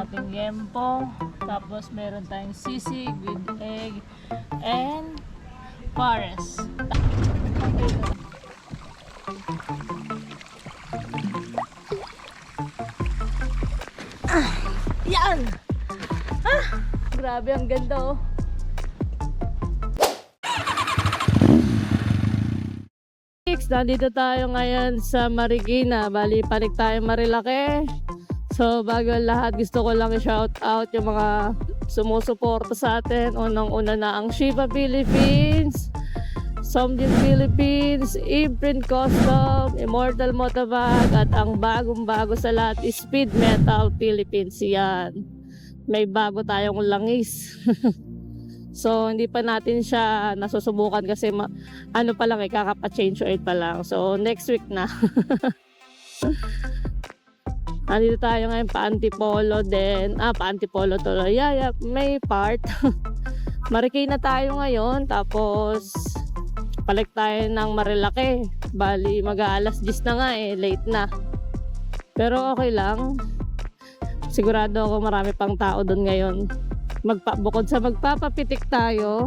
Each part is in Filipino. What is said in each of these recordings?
ating yempo. Tapos meron tayong sisig with egg and pares. Yan! Grabe, ang ganda oh. Nandito tayo ngayon sa Marikina. Bali, panik tayo Marilake. So, bago lahat, gusto ko lang i-shout out yung mga sumusuporta sa atin. Unang-una na ang Shiba Philippines, Somjin Philippines, Imprint Custom, Immortal Motovag, at ang bagong-bago sa lahat is Speed Metal Philippines. Yan. May bago tayong langis. So, hindi pa natin siya nasusubukan kasi ano pa lang kakapa-change oil pa lang. So, next week na. Andito tayo ngayon pa-Antipolo din. Pa-Antipolo tuloy. Yeah, may part. Marikina tayo ngayon. Tapos, balik tayo ng Marilake. Bali, mag-aalas 10 na nga late na. Pero okay lang. Sigurado ako marami pang tao doon ngayon. Bukod sa magpapapitik tayo,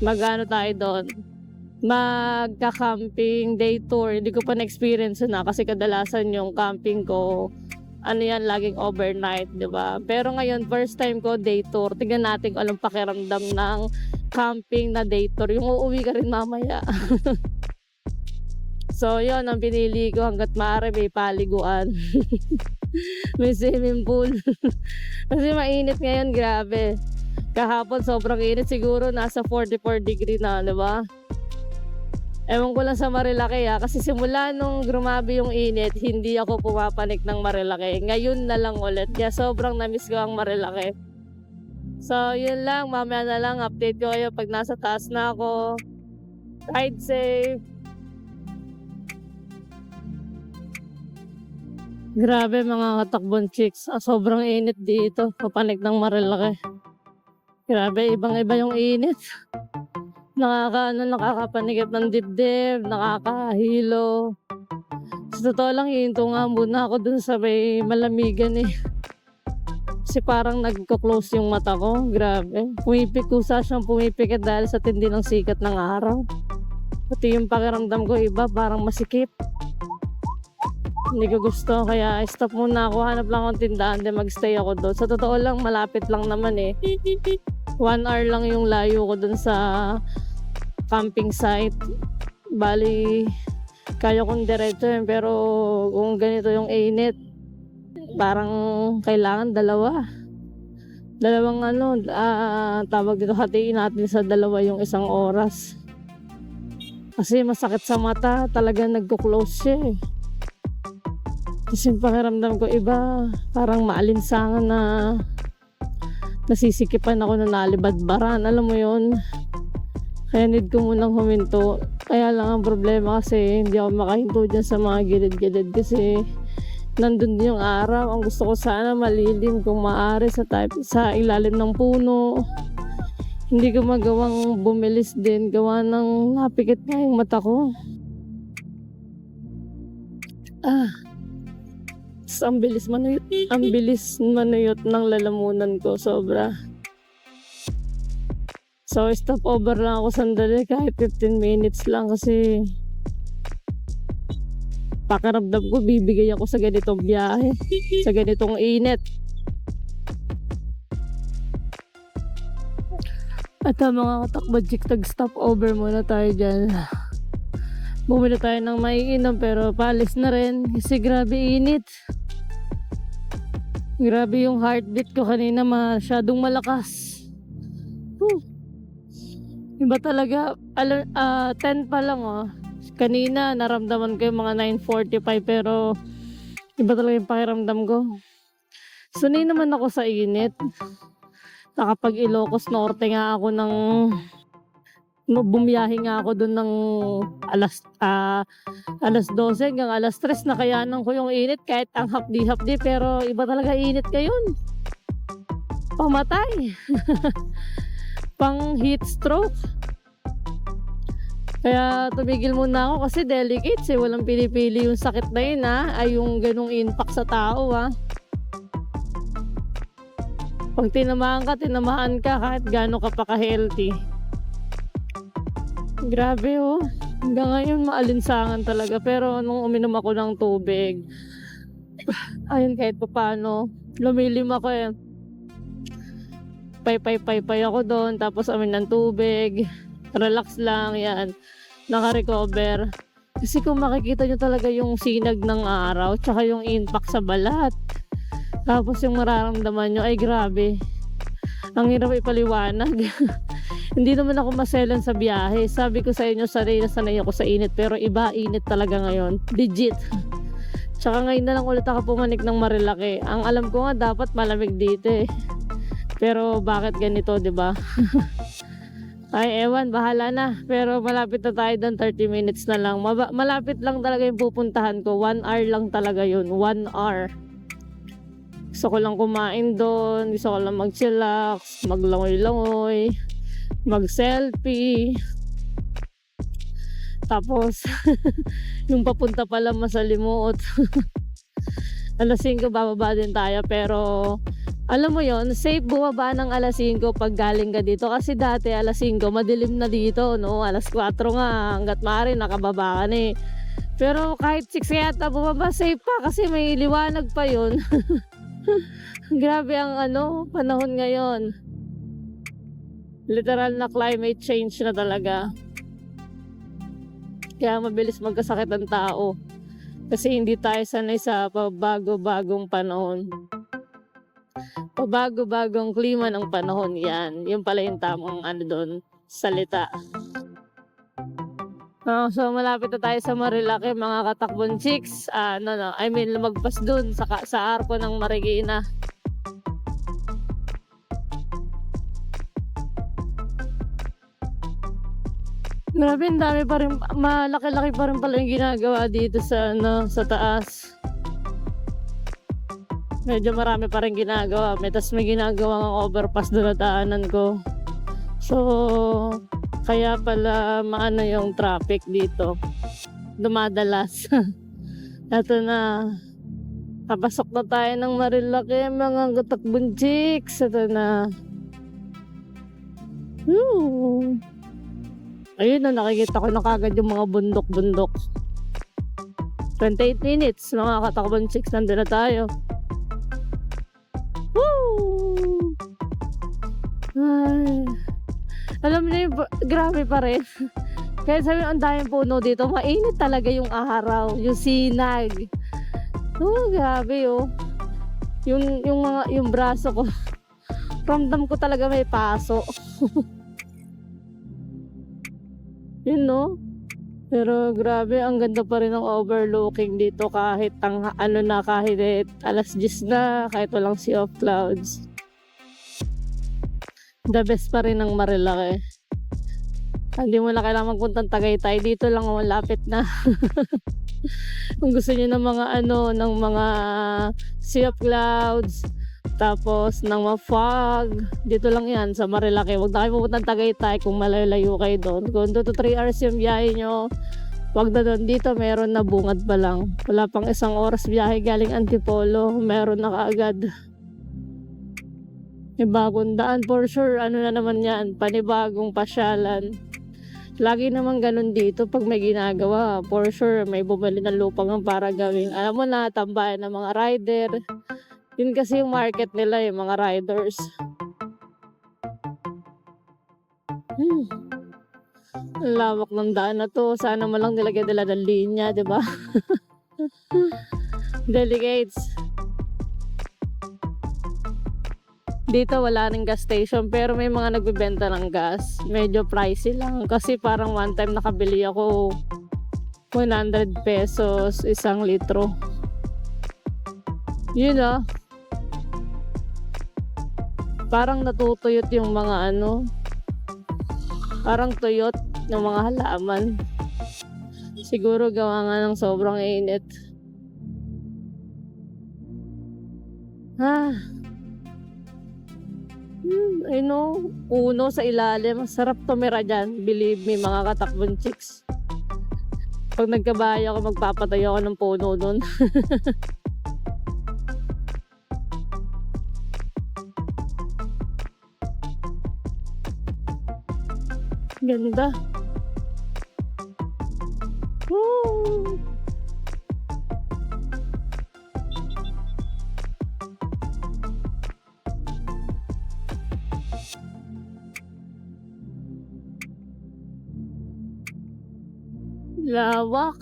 mag-ano tayo doon, magka-camping day tour. Hindi ko pa na-experience na kasi kadalasan yung camping ko, ano yan, laging overnight, di ba? Pero ngayon, first time ko day tour. Tingnan natin kung anong pakiramdam ng camping na day tour. Yung uuwi ka rin mamaya. So, yun ang pinili ko hanggat maaari may paliguan. May swimming pool. Kasi mainit ngayon, grabe. Kahapon sobrang init, siguro nasa 44 degree na, di ba? Ewan ko lang sa Marilake kasi simula nung grumabe yung init, hindi ako pumapanik ng Marilake. Ngayon na lang ulit. Kaya sobrang namiss ko ang Marilake. So, yun lang. Mamaya na lang, update ko kayo pag nasa taas na ako. Ride safe. Grabe mga katakbon chicks. Sobrang init dito. Papanik ng Marilake. Grabe, ibang-iba yung init. Nakakapanigip ng dibdib, nakakahilo. Sa totoo lang, hinto nga muna ako dun sa may malamigan Kasi parang nagko-close yung mata ko. Grabe. Kusa siyang pumipikit dahil sa tindi ng sikat ng araw. Pati yung pakiramdam ko iba, parang masikip. Hindi ko gusto, kaya stop muna ako. Hanap lang akong tindahan, then magstay ako doon. Sa totoo lang, malapit lang naman 1 hour lang yung layo ko doon sa camping site. Bali, kaya kong diretso pero kung ganito yung init, parang kailangan dalawang tawag dito, hatiin natin sa dalawa yung 1 oras. Kasi masakit sa mata, talaga nagko-close siya Kasi pakiramdam ko iba, parang maalinsangan na nasisikipan ako na nalibadbaran. Alam mo yun? Kaya need ko munang huminto. Kaya lang ang problema kasi hindi ako makahinto dyan sa mga gilid-gilid kasi nandun din yung araw. Ang gusto ko sana malilim kung maaari sa ilalim ng puno. Hindi ko magawang bumilis din. Gawa ng napikit na yung mata ko. Ang bilis manuyot ng lalamunan ko, sobra. So, stop over lang ako sandali kahit 15 minutes lang kasi pakiramdam ko bibigay ako sa ganitong biyahe, sa ganitong init. At mga katakbadjik, tag-stop over muna tayo dyan. Bumili tayo ng maiinom pero palis na rin kasi grabe init. Grabe yung heartbeat ko kanina, masyadong malakas. Iba talaga, 10 pa lang Kanina naramdaman ko yung mga 9:45 pero iba talaga yung pakiramdam ko. Sanay naman ako sa init. Nakapag Ilocos Norte nga ako ng bumiyahe nga ako doon ng alas 12 hanggang alas 3 na kayanan ko yung init kahit ang hapdi-hapdi pero iba talaga init ngayon. Pamatay. Pang heat stroke. Kaya tumigil muna ako kasi delicate eh, walang pinipili yung sakit na yun ay yung ganung impact sa tao 'Pag tinamaan ka kahit gaano ka pa ka-healthy. Grabe hanggang ngayon maalinsangan talaga pero nung uminom ako ng tubig, ayun kahit papaano lumilim ako Pay ako dun tapos amin ng tubig, relax lang 'yan, naka-recover. Kasi kung makikita niyo talaga yung sinag ng araw tsaka yung impact sa balat, tapos yung mararamdaman niyo ay grabe, ang hirap ipaliwanag. Hindi naman ako maselan sa biyahe, sabi ko sa inyo sanay na sanay ako sa init pero iba init talaga ngayon, legit. Tsaka ngayon na lang ulit ako pumanik ng Marilake, ang alam ko nga dapat malamig dito pero bakit ganito 'di ba? Ay ewan, bahala na. Pero malapit na tayo doon, 30 minutes na lang. Malapit lang talaga yung pupuntahan ko. 1 hour lang talaga yun. 1 hour. Gusto ko lang kumain doon. Gusto ko lang mag-chillax, maglangoy-langoy, mag-selfie. Tapos, yung papunta pala masalimuot. Alas 5 bababa din tayo pero alam mo yon, safe bumaba ng alas 5 pag galing ka dito kasi dati alas 5 madilim na dito alas 4 nga hanggat maaari nakababa ka na pero kahit 6 yata bumaba safe pa kasi may liwanag pa yon. Grabe ang panahon ngayon, literal na climate change na talaga, kaya mabilis magkasakit ang tao kasi hindi tayo sanay sa pabago-bagong panahon. Pabago-bagong klima ng panahon yan. Yung pala yung tamang doon, salita. So malapit na tayo sa Marilake mga katakbon chicks. Lumagpas dun sa arko ng Marikina. Grabe, ang dami pa rin, malaki-laki pa rin pala yung ginagawa dito sa taas. Medyo marami pa rin ginagawa. May ginagawa ng overpass doon na daanan ko. So, kaya pala maano yung traffic dito. Dumadalas. Ito na. Papasok na tayo ng Marilake, mga katakbon chicks. Ito na. Ayun na, nakikita ko na kagad yung mga bundok-bundok. 28 minutes, mga katakbon chicks. Nandun na tayo. Ay, alam niyo, grabe pa rin. Kaya sabi ang daming puno dito, mainit talaga yung araw, yung sinag. Grabe yung braso ko. Ramdam ko talaga may paso. Yun Pero grabe, ang ganda pa rin ng overlooking dito kahit kahit alas 10 na, kahit walang sea of clouds. The best pa rin ng Marilake. Hindi mo na kailangan magpuntang Tagaytay, dito lang malapit na. Kung gusto niyo ng mga sea of clouds, tapos ng mga fog, dito lang yan sa Marilake. Huwag na kayo pupuntang Tagaytay kung malayo kayo doon. Kung 2 to 3 hours yung biyahe nyo, huwag na doon. Dito meron na bungad pa lang. Wala pang 1 oras biyahe galing Antipolo, meron na kaagad. May bagong daan for sure. Na naman yan, panibagong pasyalan. Lagi naman ganun dito pag may ginagawa. For sure, may bumili ng lupang para gawing, alam mo na, tambayan ng mga rider. Yun kasi yung market nila, yung mga riders. Ang lawak ng daan na to. Sana malang nilagyan nila ng linya, di ba? Delegates. Dito wala ring gas station pero may mga nagbebenta ng gas. Medyo pricey lang kasi parang one time nakabili ako 100 pesos 1 litro. Yun parang natutuyot yung mga parang tuyot ng mga halaman. Siguro gawa nga ng sobrang init. puno sa ilalim. Sarap tumira dyan. Believe me, mga katakbong chicks. Pag nagkabahay ako, magpapatayo ako ng puno nun. Ganda. Woo! Lawak.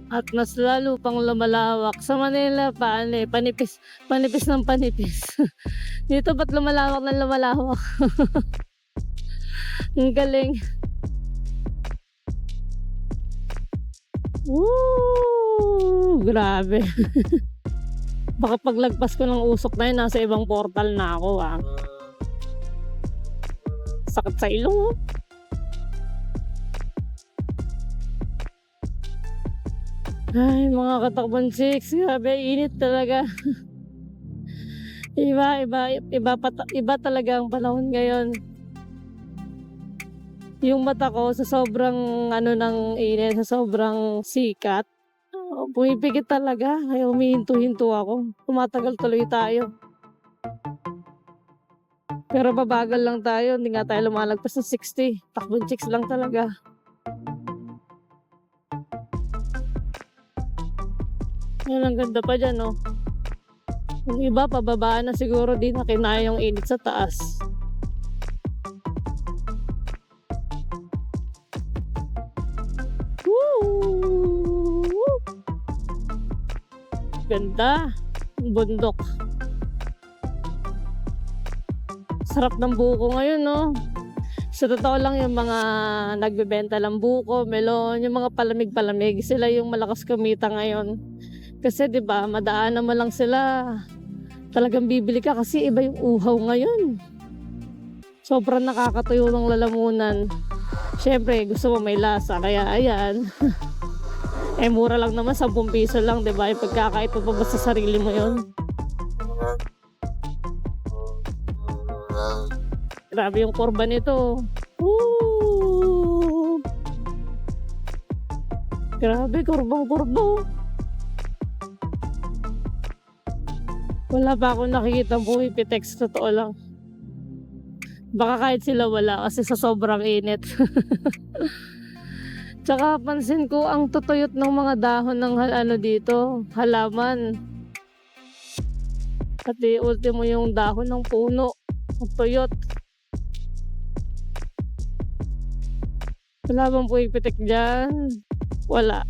At mas lalo pang lumalawak. Sa Manila, panipis. Panipis ng panipis. Dito ba't lumalawak ng lumalawak? Ang galing. Woo! Grabe. Baka paglagpas ko ng usok na yun, nasa ibang portal na ako, ah. Sakit sa ilong, oh. Ay, mga katakbong chicks, grabe, init talaga. Iba talaga ang panahon ngayon. Yung mata ko sa sobrang ng init, sa sobrang sikat, pumipikit talaga. Ay, humihinto-hinto ako. Tumatagal tuloy tayo. Pero babagal lang tayo, hindi nga tayo lumalagpas ng 60. Takbong chicks lang talaga. Yan, ang ganda pa dyan, no? Yung iba, pababaan na siguro, di na kinaya yung init sa taas. Woo! Ganda. Bundok. Sarap ng buko ngayon, no? Sa totoo lang, yung mga nagbebenta ng buko, melon, yung mga palamig-palamig, sila yung malakas kumita ngayon. Kasi 'di ba, madaanan mo lang sila. Talagang bibili ka kasi iba yung uhaw ngayon. Sobrang nakakatuyo ng lalamunan. Syempre, gusto mo may lasa, kaya ayan. Mura lang naman, 10 piso lang, 'di ba? Pagkakait mo pa ba sa sarili mo 'yon? Grabe yung kurba nito. Woo! Grabe, kurbang-kurbo. Wala pa akong nakikita pumipitex, totoo lang. Baka kahit sila wala kasi sa sobrang init. Tsaka pansin ko ang tutuyot ng mga dahon ng dito, halaman. Pati ultimo yung dahon ng puno, ang tuyot. Wala bang pumipitik dyan? Wala.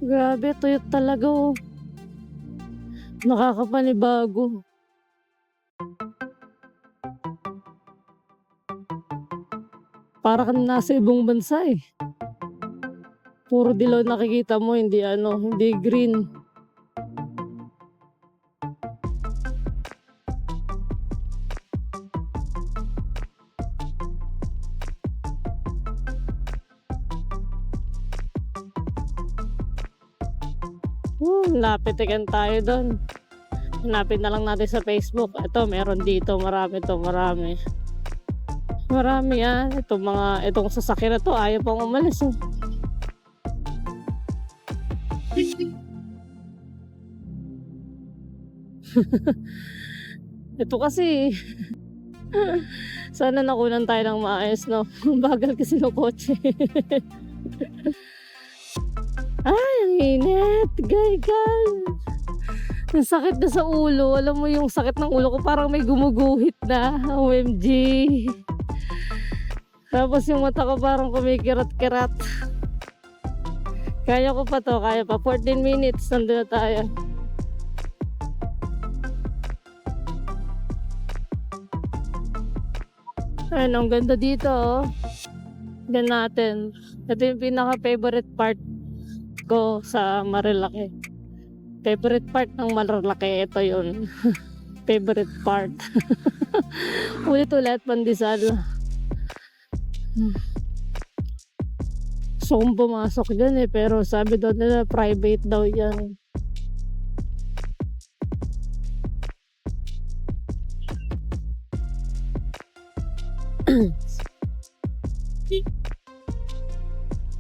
Grabe, tuyot talaga, oh. Nakakapanibago. Para kang nasa ibang bansa, eh. Puro dilaw nakikita mo, hindi hindi green. Lapitikan tayo doon. Hanapin na lang natin sa Facebook. Ito, meron dito. Marami to, marami. Marami yan. Itong sasakyan na to, ayaw pang umalis, oh. Ito kasi. Sana nakunan tayo ng maayos, no? Bagal kasi ng kotse. Ay, ang init. Gaygal. Ang sakit na sa ulo. Alam mo yung sakit ng ulo ko, parang may gumuguhit na. OMG. Tapos yung mata ko parang kumikirat-kirat. Kaya ko pa to. Kaya pa. 14 minutes. Nandun na tayo. Ayun, ang ganda dito, oh. Yan natin. Ito yung pinaka-favorite part ko sa Marilaki. Favorite part ng Marilaki, ito yun. Favorite part. Ulit-ulit, pandesal. So, kung pumasok dyan pero sabi daw nila, private daw yan.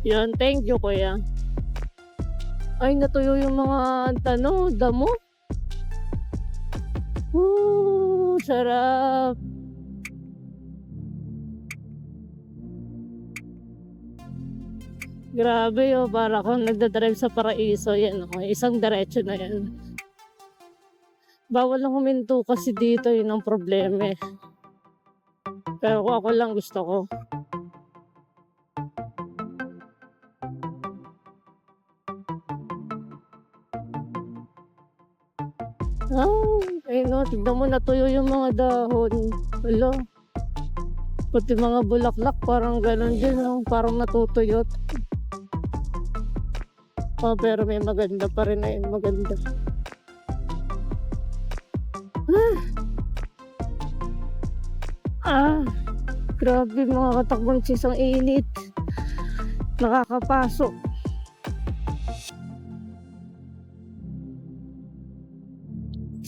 Yan, thank you, kuya. Ay, natuyo yung mga damo. Sarap. Grabe para akong nagdadrive sa paraiso. Yan isang diretso na yan. Bawal lang huminto kasi dito, yun ang problema eh. Pero ako lang gusto ko. Tignan mo, natuyo yung mga dahon. Wala. Pati mga bulaklak, parang ganun din. Parang natutuyot. Pero may maganda pa rin na yun. Maganda. Grabe mga katakbong sisang init. Nakakapasok.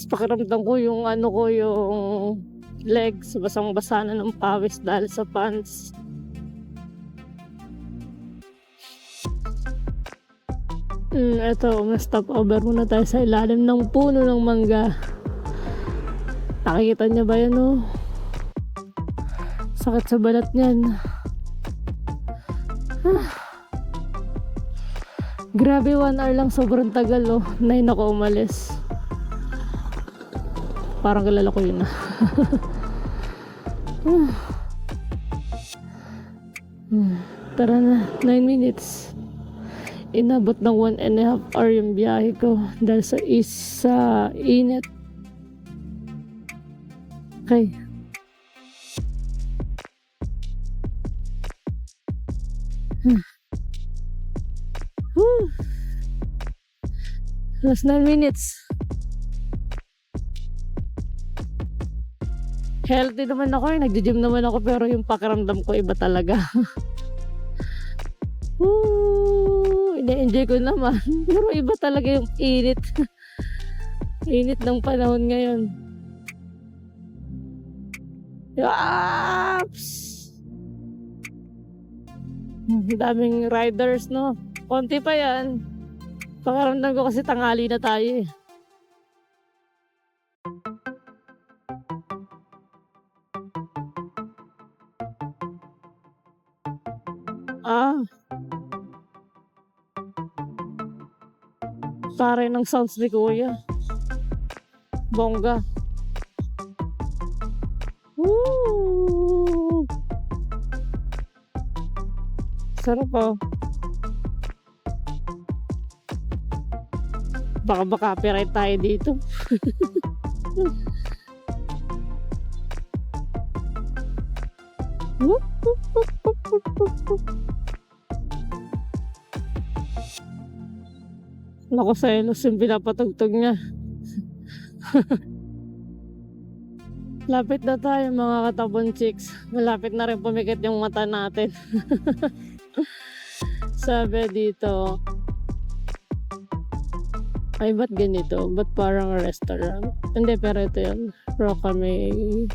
Pakiramdam ko yung yung legs, basang-basa na ng pawis dahil sa pants. Eto, stop over muna tayo sa ilalim ng puno ng mangga. Nakikita niya ba yan Sakit sa balat niyan. Grabe, 1 hour lang, sobrang tagal 9 ako umalis. Parang kilala ko yun Tara na, 9 minutes. Inabot ng 1.5 hour yung biyahe ko dahil sa init. Okay. Last 9 minutes. Healthy naman ako nagji-gym naman ako, pero yung pakiramdam ko iba talaga. Ina-enjoy ko naman. Pero iba talaga yung init. Init ng panahon ngayon. Yaps! Daming riders konti pa yan. Pakiramdam ko kasi tanghali na tayo Pare ng sounds ni kuya. Bongga. Sarap Baka copyright tayo dito. Naku, selos yung pinapatugtog niya. Lapit na tayo mga katabon chicks. Malapit na rin pumikit yung mata natin. Sabi dito, ay ba't ganito? Ba't parang restaurant? Hindi, pero ito yun. Rockaway.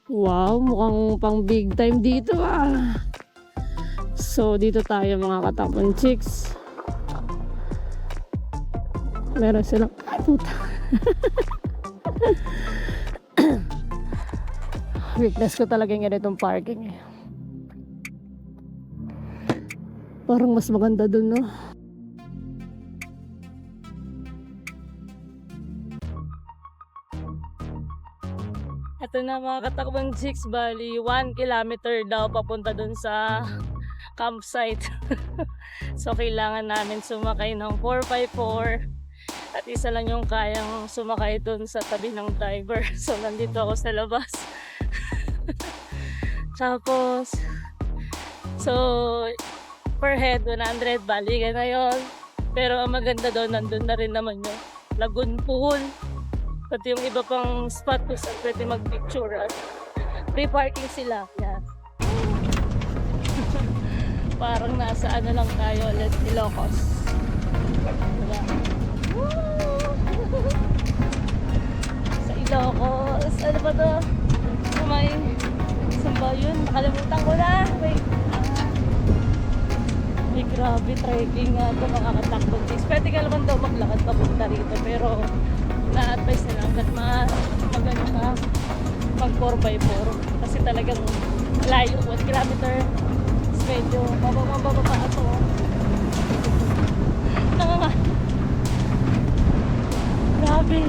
Wow, mukhang pang big time dito So dito tayo mga katabon chicks. Meron silang puta. Weakness ko talaga yung ganitong parking Parang mas maganda dun Ito na mga katakbong chicks, bali 1 kilometer daw papunta dun sa campsite. So kailangan namin sumakay ng 4x4 at isa lang yung kayang sumakay dun sa tabi ng diver. So nandito ako sa labas. Tapos So, per head, 100, balikan na yun. Pero ang maganda doon, nandun na rin naman yung lagoon pool. Pati yung iba pang spot kung saan pwede mag-picture. Free parking sila. Yan. Parang nasa ano lang tayo ulit, Ilocos. Diba? Sa Ilocos. Ano ba to? May... Saan ba yun? Nakalimutan ko na. Wait. Ay, grabe, trekking nga ito, makakatakbong chicks. Pwede ka naman daw maglakad papunta rito, pero na-advise na lang at magano ka mag 4x4 kasi talagang layo, 1 kilometer is medyo mababa pa ito. Grabe.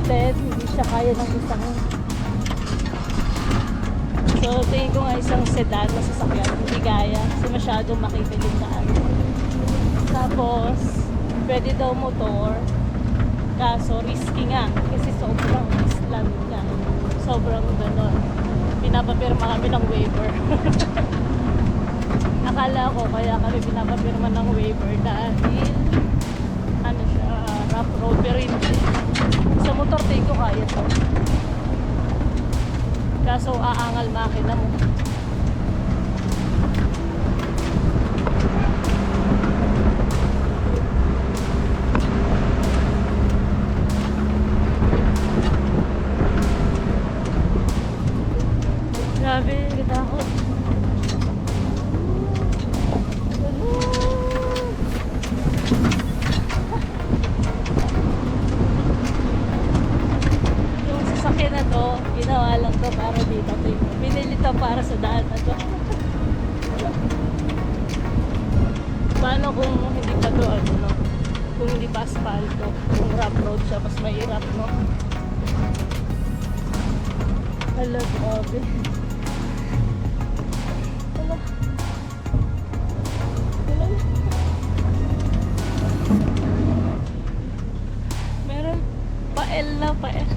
Hindi siya kaya ng isang so tingin ko nga isang sedan na sasakyan hindi kaya kasi masyadong makita yung daan. Tapos pwede daw motor kaso risky nga kasi sobrang island niya, sobrang gano'n, pinapapirma kami ng waiver. Akala ko kaya kami pinapapirma ng waiver dahil ano siya, rough road, pero hindi. Sa motor take ko kaya to. Kaso aangal makina mo. Grabe, gitakot. Ginawa lang to para dito. Binili to para sa daan na to. Paano kung hindi pa to ano, no? Kung hindi pa asfalto, kung rough road siya, mas mahirap, no? Hala, grabe. Hala. Meron pael na pael.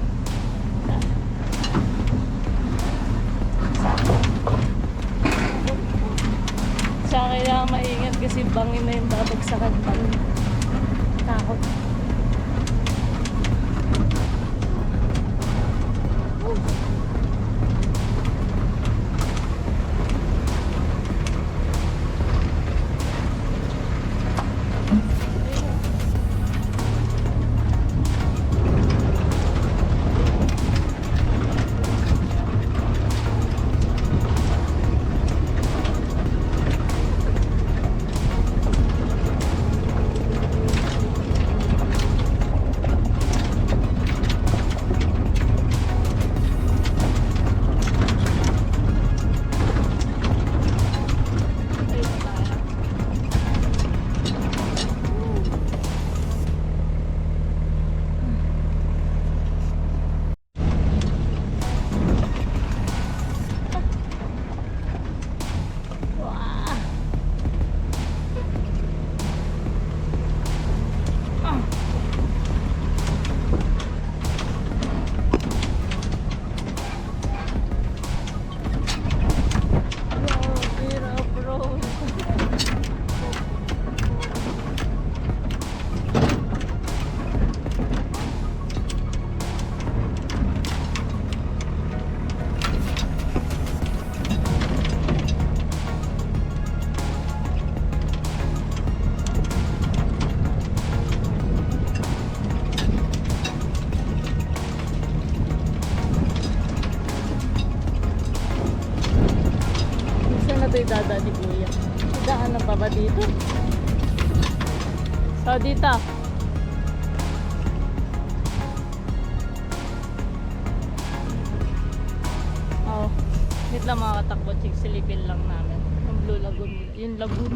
Siya kailangan maingat kasi bangin na yung babagsakan pa. Takot. ito yung dadaan ni Kuya. Daanan pa ba dito? So, dito. Oh, wait lang mga katakbo, chicks. Silipin lang namin. Yung Blue Lagoon. Yung lagoon.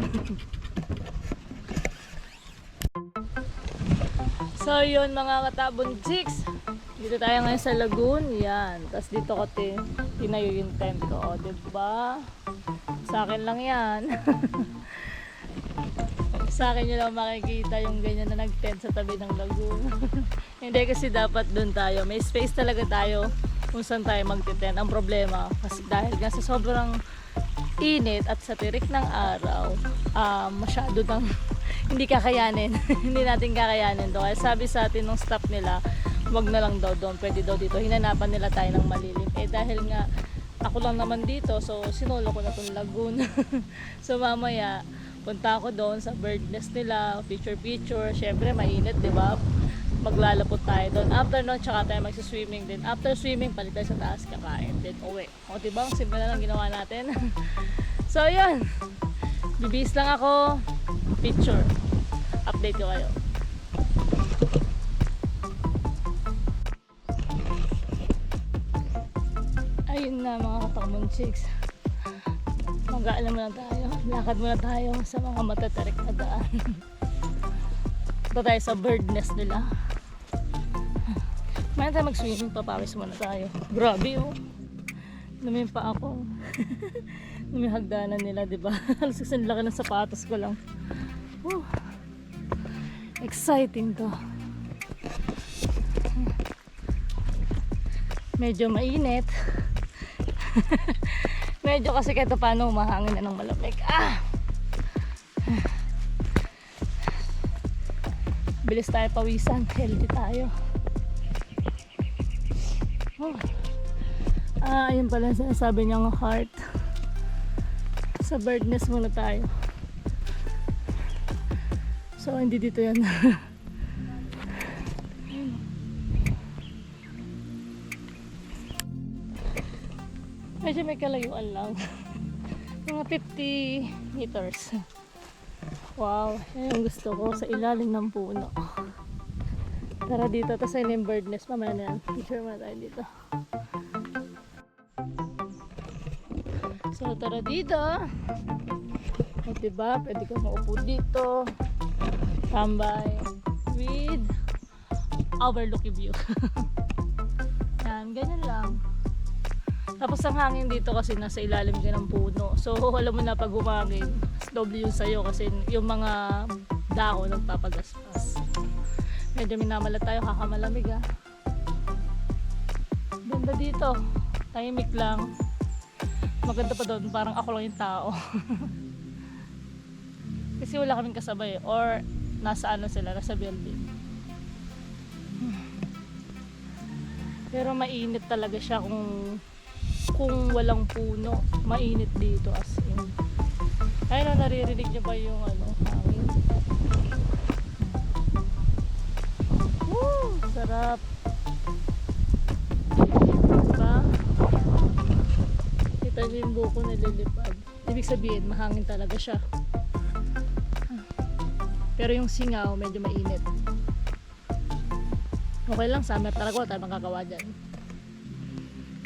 So, yun mga katabon, chicks. Dito tayo ngayon sa lagoon. Yan. Tapos dito ko tinayo yung tent ko. O, diba? Sa akin lang yan. Sa akin nyo lang makikita yung ganyan na nag-tent sa tabi ng lagoon. Hindi kasi dapat dun tayo. May space talaga tayo kung saan tayo mag-tent. Ang problema, kasi dahil nga sa sobrang init at sa tirik ng araw, masyado nang hindi kakayanin. Hindi natin kakayanin doon. Kaya sabi sa atin ng staff nila, wag na lang daw doon, pwede daw dito. Hinanapan nila tayo ng malilim. Eh dahil nga ako lang naman dito, so sinolo ko na tong lagoon. So mamaya punta ako doon sa bird nest nila, picture. Syempre mainit, di ba? Maglalapot tayo doon. After noon, tsaka tayo magsiswimming din. After swimming, palit tayo sa taas, kakain din uwi. O diba, ang simple na lang ginawa natin. So yun, bibis lang ako, picture. Update ko kayo. Ayun na mga katakbong chicks. Mag-aalam muna tayo. Lakad muna tayo sa mga matatarik na daan. Ito tayo sa bird nest nila. Maya tayo mag-swimming, papawis muna tayo. Grabe oh. Lumin pa ako. Lumin hagdanan nila, diba? Halos kasi laki ng sapatos ko lang. Woo. Exciting to. Medyo mainit. Medyo kasi kahit paano umahangin na ng malamig. Bilis tayo pawisan, healthy tayo. Ayun pala yung sinasabi niyang heart. Sa bird nest muna tayo. So hindi dito yan. Medyo may kalayuan lang. Mga 50 meters. Wow, yan yung gusto ko sa ilalim ng puno. Tara dito, tapos ayun yung bird nest. Mamaya na yan. Picture muna tayo dito. So tara dito. O diba, pwede ka maupo dito. Tambay with overlooking view. Yan, ganyan lang. Tapos ang hangin dito kasi nasa ilalim ka ng puno. So alam mo na pag humangin, doble yun sa'yo kasi yung mga dahon nagpapagaspas. Medyo minamalat tayo, kakamalamig ah. Ganda dito. Tahimik lang. Maganda pa doon, parang ako lang yung tao. Kasi wala kaming kasabay or nasa ano sila, nasa building. Pero mainit talaga siya kung walang puno. Mainit dito as in. Ayun, naririnig niyo ba yung ano, hangin? Woo! Sarap. Diba? Kita niyo yung buko na lilipad. Ibig sabihin, mahangin talaga siya. Pero yung singaw, medyo mainit. Okay lang, summer talaga. Wala tayo magkagawa dyan.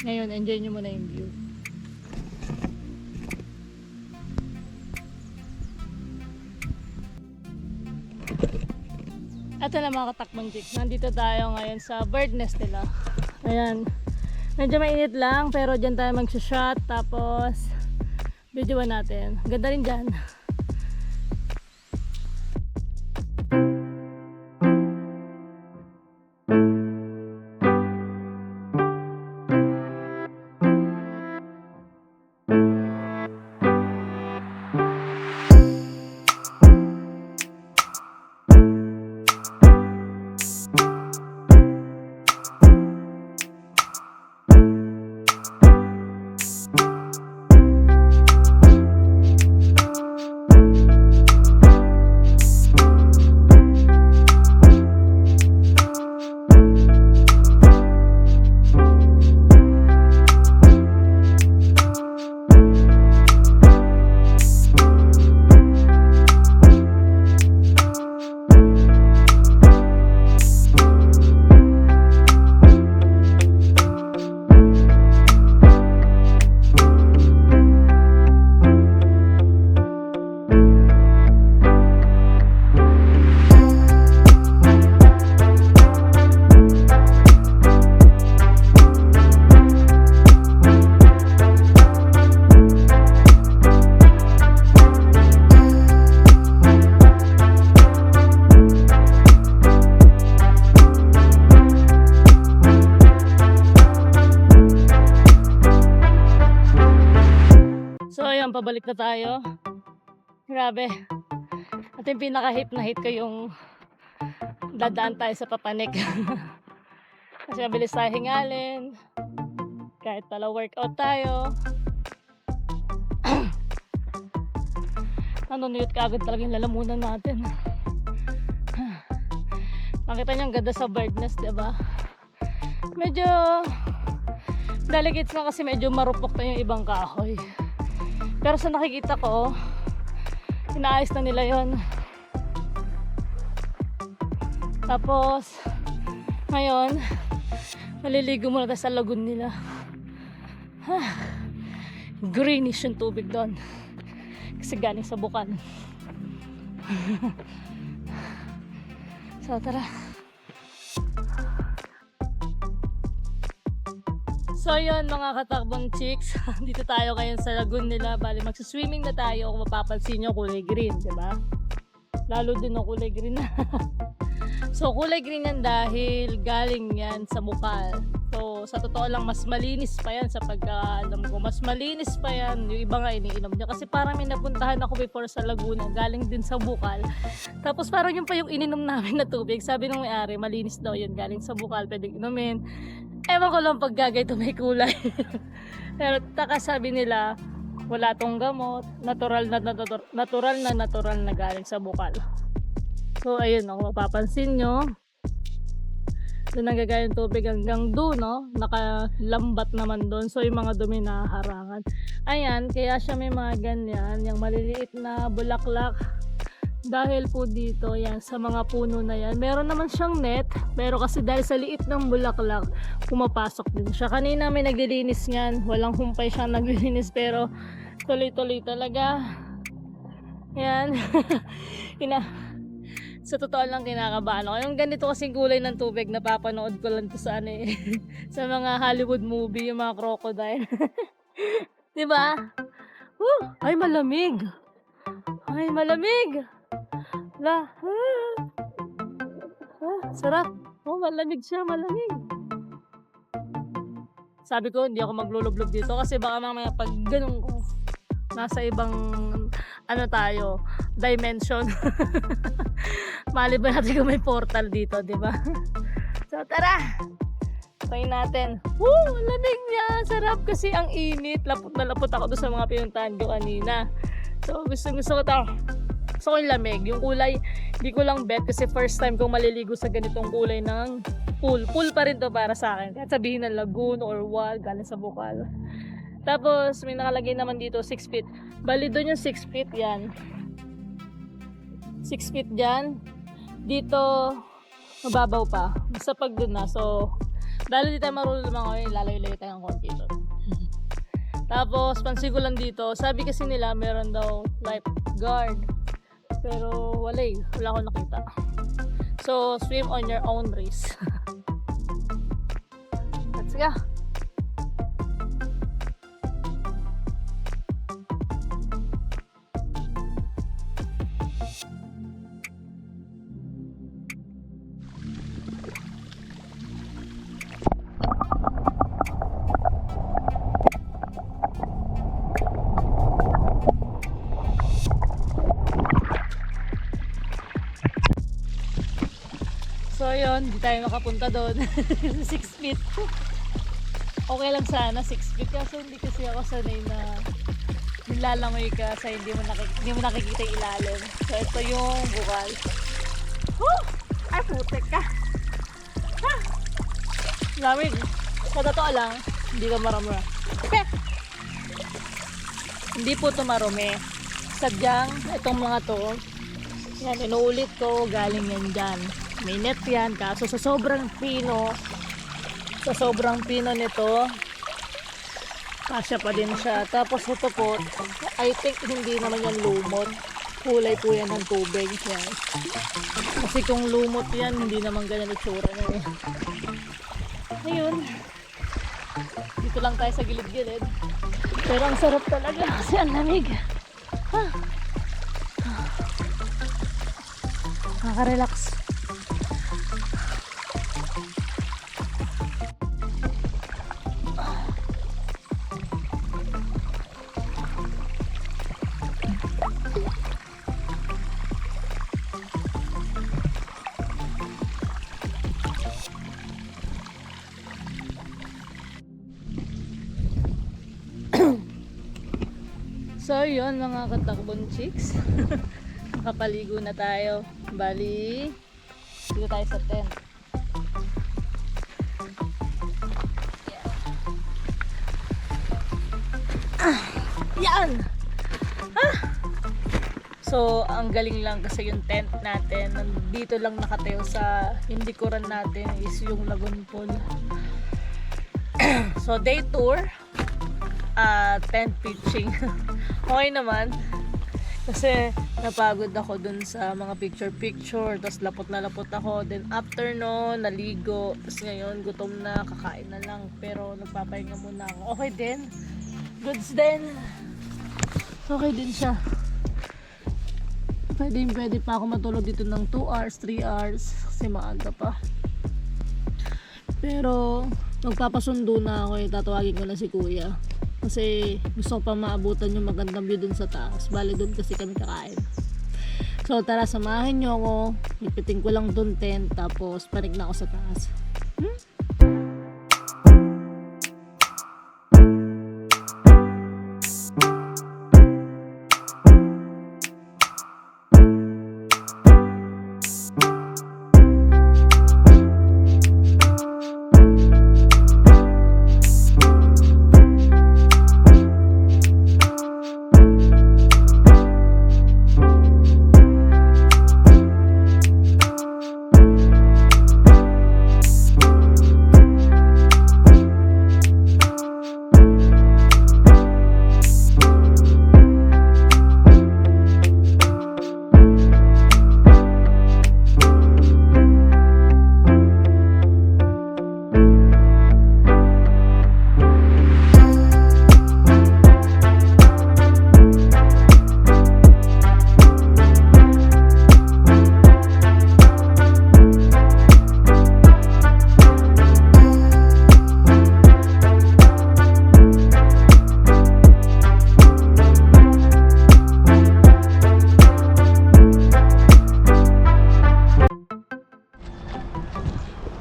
Ngayon, enjoy nyo muna yung view. Ito na mga katakbong chicks. Nandito tayo ngayon sa bird nest nila. Ayan. Medyo mainit lang, pero dyan tayo mag-shot. Tapos, videoan natin. Ganda rin dyan. yun, pabalik na tayo. Grabe. At yung pinaka-hit na hit ko yung dadaan tayo sa Papanik. Kasi mabilis tayo hingalin. Kahit pala workout tayo. Nanunuyot ka agad talaga yung lalamunan natin. Nakita niyo ang ganda sa birdness, diba? Medyo delegates na kasi medyo marupok na yung ibang kahoy. Pero sa nakikita ko, inaayos na nila yon. Tapos ngayon maliligo muna tayo sa lagoon nila. Greenish yung tubig doon kasi galing sa bukan. So tara. So yun mga katakbong chicks, dito tayo ngayon sa lagoon nila. Bali magsiswimming na tayo. Kung mapapansin nyo, kulay green, diba? Lalo din ang kulay green na. So kulay green yan dahil galing yan sa bukal. So sa totoo lang mas malinis pa yan sa pagkaalam ko. Mas malinis pa yan. Yung iba nga iniinom niya. Kasi parang may napuntahan ako before sa Laguna. Galing din sa bukal. Tapos parang yun pa yung ininom namin na tubig. Sabi ng may-ari, malinis daw yun. Galing sa bukal. Pwedeng inumin. Ewan ko lang pag gagay ito may kulay. Pero taka sabi nila, wala tong gamot. Natural na galing sa bukal. So ayun, kung mapapansin nyo, doon nagagaya yung tubig hanggang doon, no? Nakalambat naman doon. So yung mga dumi nahaharangan. Ayan, kaya siya may mga ganyan, yung maliliit na bulaklak. Dahil po dito, yan, sa mga puno na yan, meron naman siyang net. Pero kasi dahil sa liit ng bulaklak, pumapasok din siya. Kanina may naglilinis niyan. Walang humpay siyang naglilinis, pero tuloy-tuloy talaga. Yan. Sa totoo lang kinakabahan ako. Yung ganito kasing kulay ng tubig, napapanood ko lang to sa sa mga Hollywood movie, yung mga crocodile. Diba? Ay, malamig. Ay, malamig. Sarap. Malamig siya, malamig. Sabi ko, hindi ako maglulublog dito kasi baka mamaya pag ganun ko, nasa ibang tayo, dimension. Mali ba natin kung may portal dito, di ba? So tara, try natin. Lamig niya, sarap kasi ang init. Lapot na lapot ako doon sa mga pinuntahan ko kanina. So gusto ko to. Gusto ko yung lamig, yung kulay. Hindi ko lang bet kasi first time kong maliligo sa ganitong kulay ng pool. Pool pa rin to para sa akin. Kahit sabihin na lagoon or wall, galing sa bukal. Tapos may nakalagay naman dito 6 feet. Bali doon yung 6 feet yan. 6 feet dyan. Dito mababaw pa. Basta pag doon na. So dahil di tayo marunong lumangoy, lalayo-layo tayo ng konti doon. Tapos pansin ko lang dito, sabi kasi nila meron daw lifeguard. Pero wala akong nakita. So swim on your own risk. Let's go. So yun, hindi tayo makapunta doon. 6 feet. Okay lang sana 6 feet kasi hindi kasi ako sanay na nilalangoy ka sa hindi mo nakikita yung ilalim. So ito yung bukal. Ay putek ka. Lamig. Sa totoo lang, hindi ka marami. Hindi po ito marumi. Sadyang itong mga to, yan, inuulit ko, galing yan dyan. May net yan, kaso sa sobrang pino nito, kasya pa din siya. Tapos ito po, I think hindi naman yan lumot. Kulay po yan ng tubig. Yan. Kasi kung lumot yan, hindi naman ganyan itsura na yan. Ayun. Dito lang tayo sa gilid-gilid. Pero ang sarap talaga kasi ang lamig. Nakaka-relax. So yun mga katakbon chicks. Nakapaligo na tayo. Bali, dito tayo sa tent. Yan! So, ang galing lang kasi yung tent natin. Nandito lang nakatayo sa hindi kuran natin is yung Lagoon Pool. So, day tour. Tent pitching. Okay naman. Kasi napagod ako dun sa mga picture. Tapos lapot na lapot ako. Then after no, naligo. Tapos ngayon, gutom na, kakain na lang. Pero nagpapahinga muna ako. Okay din. Goods din. Okay din siya. Pwede pa ako matulog dito ng 2 hours, 3 hours. Kasi maaga pa. Pero magpapasundo na ako. Tatawagin ko na si kuya. Kasi gusto ko pa maabutan yung magandang view dun sa taas. Bali dun kasi kami kakain. So tara, samahan nyo ako. Ipiting ko lang dun tent. Tapos panig na ako sa taas.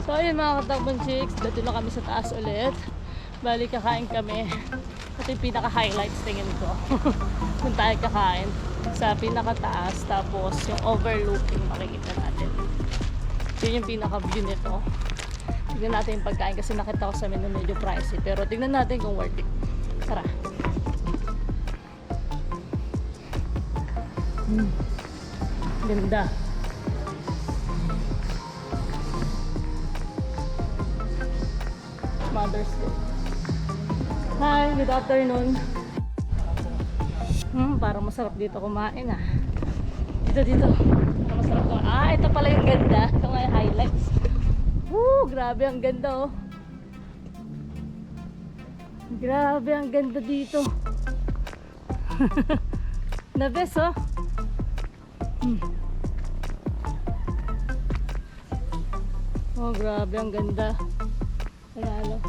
So ayun mga katakbon chicks, dito na kami sa taas ulit. Bali kakain kami. Ito yung pinaka-highlights tingin ko. Kung tayo kakain sa pinaka-taas, tapos yung overlooking makikita natin. Yun yung pinaka-view nito. Tignan natin yung pagkain kasi nakita ko sa menu medyo pricey. Pero tignan natin kung worth it. Tara. Ganda. Mother's Day. Hi, good afternoon. Parang masarap dito kumain ah. Dito. Parang masarap kumain. Ito pala yung ganda. Ito nga yung highlights. Woo, grabe ang ganda oh. Grabe ang ganda dito. The best oh. Oh, grabe ang ganda. Panalo.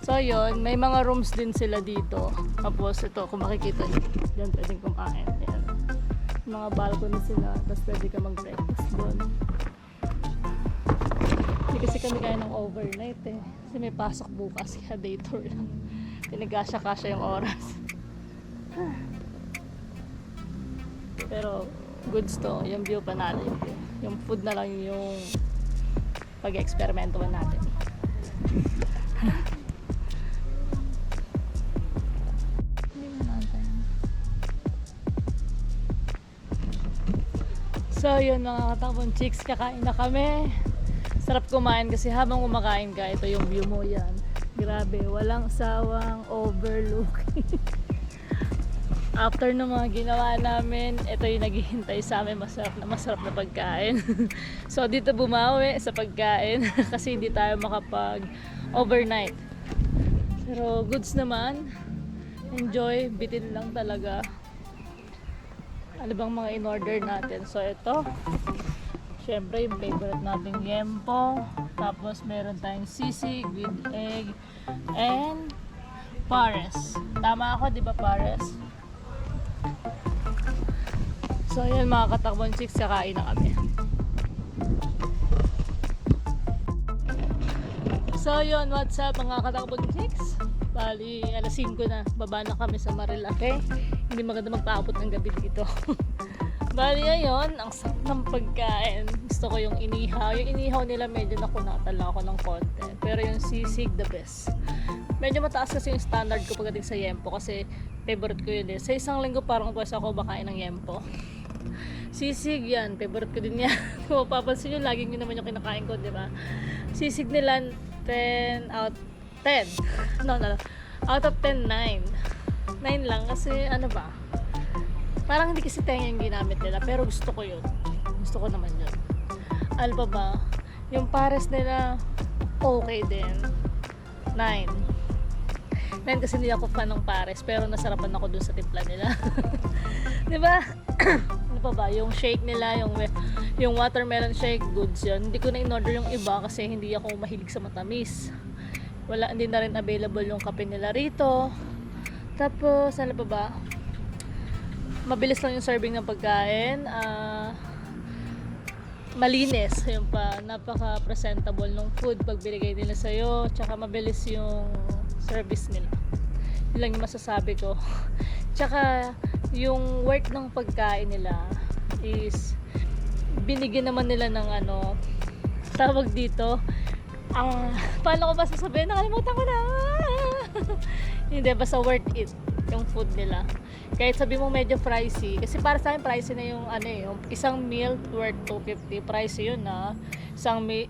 So yun, may mga rooms din sila dito. Tapos ito, kung makikita nyo, dyan pwedeng kumain. Ayan. Mga balcony sila, tapos pwede ka mag-breakfast doon. Hindi kasi kami kaya ng overnight eh. Kasi may pasok bukas, kaya day tour lang. Tinigasya-kasya yung oras. Pero goods to, yung view panalo yung view. Yung food na lang yung pag-eksperimentuhan natin. So yun mga katakbon chicks, kakain na kami. Sarap kumain kasi habang kumakain ka, ito yung view mo yan. Grabe, walang sawang overlooking. After ng mga ginawa namin, ito yung naghihintay sa amin, masarap na pagkain. So dito bumawi sa pagkain kasi hindi tayo makapag overnight. Pero goods naman. Enjoy, bitin lang talaga. Ano bang mga in-order natin? So ito, syempre yung favorite nating yempo. Tapos meron tayong sisig with egg and pares. Tama ako, di ba pares? So yun mga katakbon chicks, kakain na kami. So yun, what's up mga katakbon chicks? Bali, alas 5 na. Baba na kami sa Marilake. Hindi maganda magpaabot ng gabi dito. Bali, ayun. Ang sarap ng pagkain. Gusto ko yung inihaw. Yung inihaw nila medyo nakunatan lang ako ng konti. Pero yung sisig, the best. Medyo mataas kasi yung standard ko pagdating sa yempo. Kasi favorite ko yun eh. Sa isang linggo parang twice ako bakain ng yempo. Sisig yan. Favorite ko din yan. Kung mapapansin nyo, laging yun naman yung kinakain ko, di ba? Sisig nila 10 out 10. No. Out of 10, 9. 9 lang kasi ano ba? Parang hindi kasi tenga yung ginamit nila. Pero gusto ko yun. Gusto ko naman yun. Ano pa ba? Yung pares nila, okay din. 9. 9 kasi hindi ako fan ng pares. Pero nasarapan ako dun sa timpla nila. Diba? Ano pa ba? Yung shake nila, yung watermelon shake, goods yun. Hindi ko na in-order yung iba kasi hindi ako mahilig sa matamis. Hindi na rin available yung kape nila rito. Tapos, ano pa ba? Mabilis lang yung serving ng pagkain. Malinis. Yung pa, napaka-presentable ng food pag binigay nila sa'yo. Tsaka mabilis yung service nila. Yun lang yung masasabi ko. Tsaka, yung worth ng pagkain nila is binigyan naman nila ng ano, tawag dito, paano ko ba sasabihin? Nakalimutan ko na. Hindi, basta worth it yung food nila. Kahit sabi mo medyo pricey, kasi para sa akin pricey na yung ano eh, yung isang meal worth 250, pricey yun na.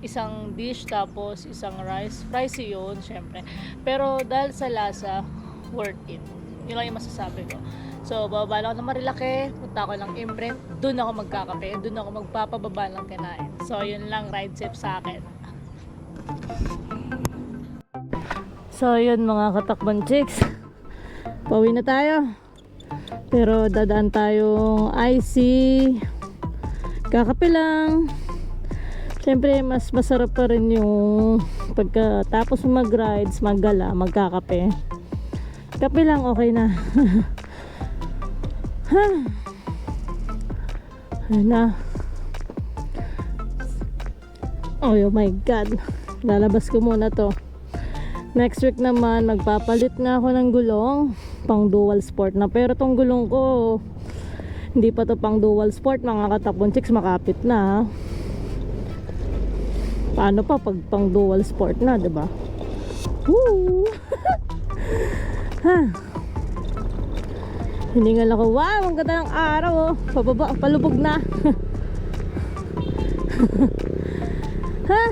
Isang dish tapos isang rice, pricey yun syempre. Pero dahil sa lasa, worth it. Yun lang yung masasabi ko. So, bababa lang ako ng Marilake, punta ako ng Imprint, dun ako magkakape, dun ako magpapababa ng kinain. So, yun lang, ride safe sa akin. So yun mga katakbang chicks, pauwi na tayo, pero dadaan tayong IC, kakape lang. Siyempre mas masarap pa rin yung pagkatapos mag rides, maggala, magkakape. Kape lang okay na. Ayun na. Oh my god, lalabas ko muna to. Next week naman magpapalit na ako ng gulong pang dual sport na, pero tong gulong ko hindi pa to pang dual sport mga katakbong chicks, makapit na. Paano pa pag pang dual sport na, diba? Woo! Ha, hiningal ako. Wow, ang ganda ng araw oh. Pababa, palubog na. Ha,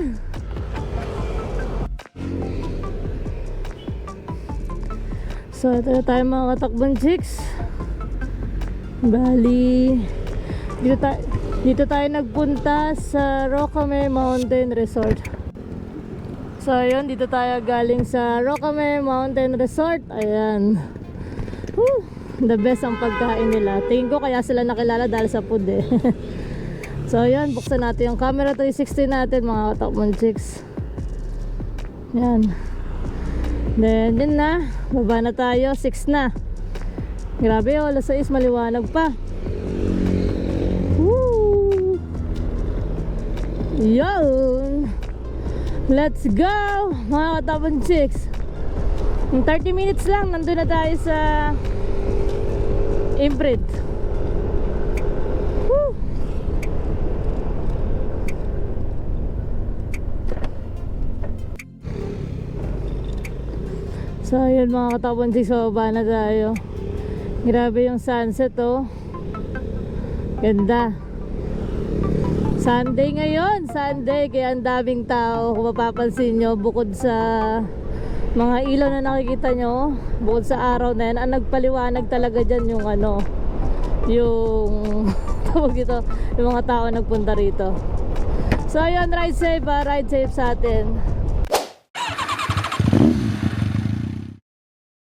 so ito na tayo mga katakbong chicks. Bali, dito tayo nagpunta sa Rocamere Mountain Resort. So ayun, dito tayo galing sa Rocamere Mountain Resort. Ayan. Woo, the best ang pagkain nila. Tingin ko kaya sila nakilala dahil sa food eh. So ayun, buksan natin yung camera 360 natin mga katakbong chicks. Yan. Then yun na, baba na tayo, 6 na. Grabe oh, alas 6, maliwanag pa. Woo! Yun! Let's go mga katabang chicks. In 30 minutes lang, nandun na tayo sa Imprint. Woo! So ayun mga katabang chicks, baba na tayo. Grabe yung sunset oh. Ganda. Sunday ngayon, Sunday, kaya ang daming tao. Kung mapapansin nyo, bukod sa mga ilaw na nakikita nyo, bukod sa araw na yan, ang nagpaliwanag talaga dyan yung ano, yung tawag ito, yung mga tao nagpunta rito. So ayun, ride safe sa atin.